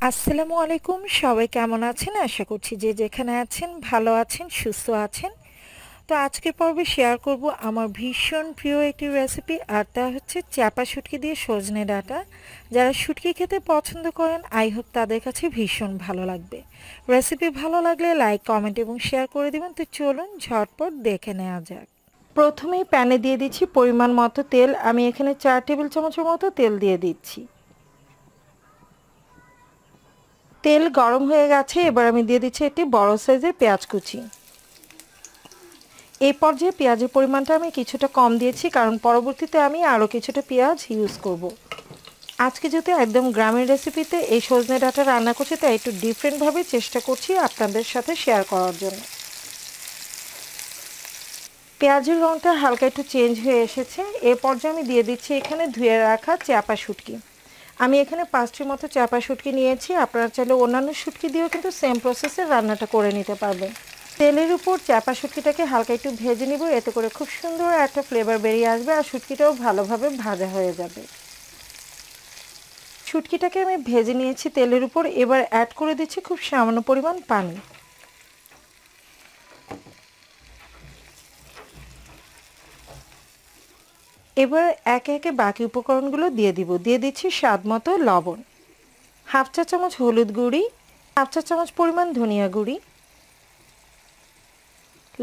আসসালামু আলাইকুম, সবাই কেমন আছেন? আশা করছি যে যেখানে আছেন ভালো আছেন, সুস্থ আছেন। তো আজকের পর্বে শেয়ার করব আমার ভীষণ প্রিয় একটি রেসিপি, আর তা হচ্ছে চেপা শুটকি দিয়ে সজনে ডাঁটা। যারা শুটকি খেতে পছন্দ করেন, আই হোপ তাদের কাছে ভীষণ ভালো লাগবে। রেসিপি ভালো লাগলে লাইক, কমেন্ট এবং শেয়ার করে দিবেন। তো চলুন ঝটপট দেখে নেওয়া যাক। প্রথমেই প্যানে দিয়ে দিচ্ছি পরিমাণ মতো তেল। আমি এখানে 4 টেবিল চামচের মতো তেল দিয়ে দিচ্ছি। তেল গরম হয়ে গেছে, এবার আমি দিয়ে দিচ্ছি একটি বড় সাইজের পেঁয়াজ কুচি। এই পর্যায়ে পেঁয়াজের পরিমাণটা আমি কিছুটা কম দিয়েছি, কারণ পরবর্তীতে আমি আরও কিছুটা পেঁয়াজ ইউজ করব। আজকে যেহেতু একদম গ্রামের রেসিপিতে এই সজনে ডাঁটা রান্না করছি, তাই একটু ডিফারেন্টভাবে চেষ্টা করছি আপনাদের সাথে শেয়ার করার জন্য। পেঁয়াজের রঙটা হালকা একটু চেঞ্জ হয়ে এসেছে। এর পর্যায়ে আমি দিয়ে দিচ্ছি এখানে ধুয়ে রাখা চেপা শুটকি। আমি এখানে 5টির মতো চেপা শুটকি নিয়েছি। আপনারা চাইলে অন্যান্য শুটকি দিয়েও কিন্তু সেম প্রসেসে রান্নাটা করে নিতে পারবেন। তেলের উপর চেপা শুটকিটাকে হালকা একটু ভেজে নিব, এতে করে খুব সুন্দর একটা ফ্লেভার বেরিয়ে আসবে আর শুটকিটাও ভালোভাবে ভাজা হয়ে যাবে। শুটকিটাকে আমি ভেজে নিয়েছি তেলের উপর। এবার অ্যাড করে দিচ্ছি খুব সামান্য পরিমাণ পানি। এবার একে একে বাকি উপকরণগুলো দিয়ে দিব। দিয়ে দিচ্ছি স্বাদ মতো লবণ, হাফ চা চামচ হলুদ গুঁড়ি, হাফ চা চামচ পরিমাণ ধনিয়া গুঁড়ি,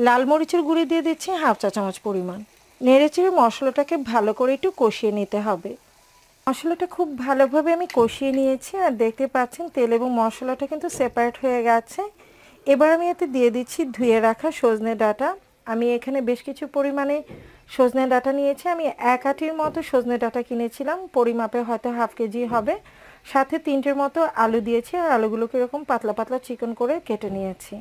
লাল মরিচের গুঁড়ি দিয়ে দিচ্ছি হাফ চা চামচ পরিমাণ। নেড়েচেড়ে মশলাটাকে ভালো করে একটু কষিয়ে নিতে হবে। মশলাটা খুব ভালোভাবে আমি কষিয়ে নিয়েছি, আর দেখতে পাচ্ছেন তেল এবং মশলাটা কিন্তু সেপারেট হয়ে গেছে। এবার আমি এতে দিয়ে দিচ্ছি ধুয়ে রাখা সজনে ডাঁটা। আমি এখানে বেশ কিছু পরিমাণে সজনে ডাঁটা নিয়েছি। আমি 1 আটির মতো সজনে ডাঁটা কিনেছিলাম, পরিমাপে হয়তো হাফ কেজি হবে। সাথে 3টের মতো আলু দিয়েছি, আর আলুগুলোকে এরকম পাতলা পাতলা চিকন করে কেটে নিয়েছি।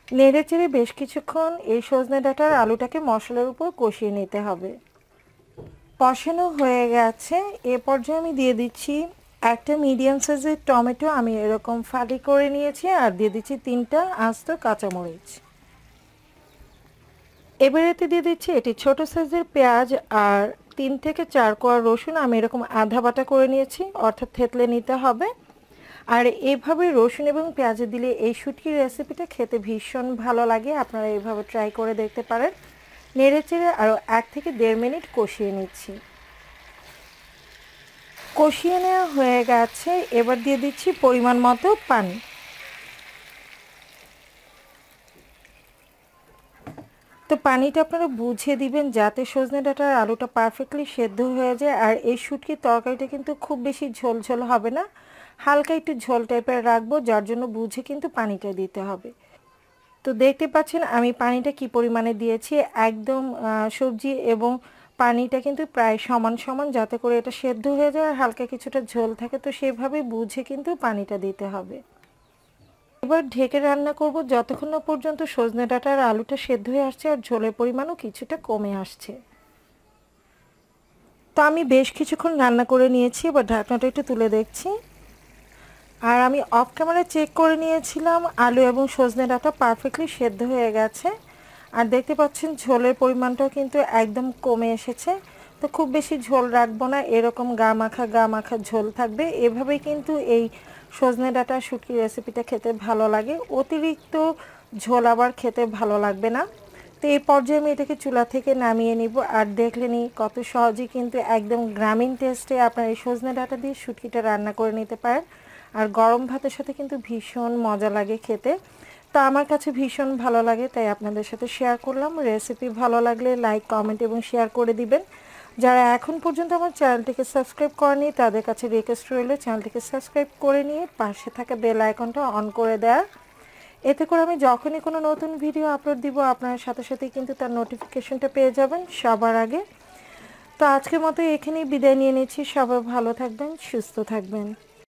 নেড়ে চেড়ে বেশ কিছুক্ষণ এই সজনে ডাঁটার আলুটাকে মশলার উপর কষিয়ে নিতে হবে। কষানো হয়ে গেছে। এ পর্যায়ে আমি দিয়ে দিচ্ছি একটা মিডিয়াম সাইজের টমেটো, আমি এরকম ফালি করে নিয়েছি, আর দিয়ে দিচ্ছি 3টা আস্ত কাঁচামরিচ। এবার এতে দিয়ে দিচ্ছি এটি ছোট সাইজের পেঁয়াজ আর 3 থেকে 4 কোয়া রসুন। আমি এরকম আধা বাটা করে নিয়েছি, অর্থাৎ থেতলে নিতে হবে। আর এইভাবে রসুন এবং পেঁয়াজ দিলে এই শুটকির রেসিপিটা খেতে ভীষণ ভালো লাগে। আপনারা এইভাবে ট্রাই করে দেখতে পারেন। নেড়েচেড়ে আরও 1 থেকে 1.5 মিনিট কষিয়ে নিচ্ছি। কষিয়ে নেওয়া হয়ে গেছে। এবার দিয়ে দিচ্ছি পরিমাণ মতো পানি। তো পানিটা আপনারা বুঝে দিবেন, যাতে সজনে ডাঁটার আলুটা পারফেক্টলি সেদ্ধ হয়ে যায়। আর এই শুটকির তরকারিটা কিন্তু খুব বেশি ঝোল ঝোল হবে না, হালকা একটু ঝোল টাইপের রাখবো, যার জন্য বুঝে কিন্তু পানিটা দিতে হবে। তো দেখতে পাচ্ছেন আমি পানিটা কি পরিমাণে দিয়েছি। একদম সবজি এবং পানিটা কিন্তু প্রায় সমান সমান, যাতে করে এটা সেদ্ধ হয়ে যায় আর হালকা কিছুটা ঝোল থাকে। তো সেভাবে বুঝে কিন্তু পানিটা দিতে হবে। এবার ঢেকে রান্না করব যতক্ষণ না পর্যন্ত সজনে ডাঁটা আর আলুটা সেদ্ধ হয়ে আসছে আর ঝোলের পরিমাণও কিছুটা কমে আসছে। তো আমি বেশ কিছুক্ষণ রান্না করে নিয়েছি। এবার ঢাকনাটা একটু তুলে দেখছি, আর আমি অফ ক্যামেরা চেক করে নিয়েছিলাম আলু এবং সজনে ডাঁটা পারফেক্টলি সেদ্ধ হয়ে গেছে। আর দেখতে পাচ্ছেন ঝোলের পরিমাণটাও কিন্তু একদম কমে এসেছে। তো খুব বেশি ঝোল রাখবো না, এরকম গা মাখা ঝোল থাকবে। এভাবেই কিন্তু এই সজনে ডাঁটা শুটকি রেসিপিটা খেতে ভালো লাগে। অতিরিক্ত ঝোল আবার খেতে ভালো লাগবে না। তো এই পর্যায়ে আমি এটাকে চুলা থেকে নামিয়ে নিব। আর দেখলেনি কত সহজেই কিন্তু একদম গ্রামীণ টেস্টে আপনার এই সজনে ডাঁটা দিয়ে শুটকিটা রান্না করে নিতে পারেন। আর গরম ভাতের সাথে কিন্তু ভীষণ মজা লাগে খেতে। তো আমার কাছে ভীষণ ভালো লাগে, তাই আপনাদের সাথে শেয়ার করলাম। রেসিপি ভালো লাগলে লাইক, কমেন্ট এবং শেয়ার করে দিবেন। যারা এখন পর্যন্ত আমার চ্যানেলটিকে সাবস্ক্রাইব করেনি, তাদের কাছে রিকোয়েস্ট রইল চ্যানেলটিকে সাবস্ক্রাইব করে নিয়ে পাশে থাকা বেল আইকনটা অন করে দেওয়া। এতে করে আমি যখনই কোনো নতুন ভিডিও আপলোড দিব, আপনার সাথে সাথেই কিন্তু তার নোটিফিকেশনটা পেয়ে যাবেন সবার আগে। তো আজকের মতো এখানেই বিদায় নিয়ে নিচ্ছি। সবাই ভালো থাকবেন, সুস্থ থাকবেন।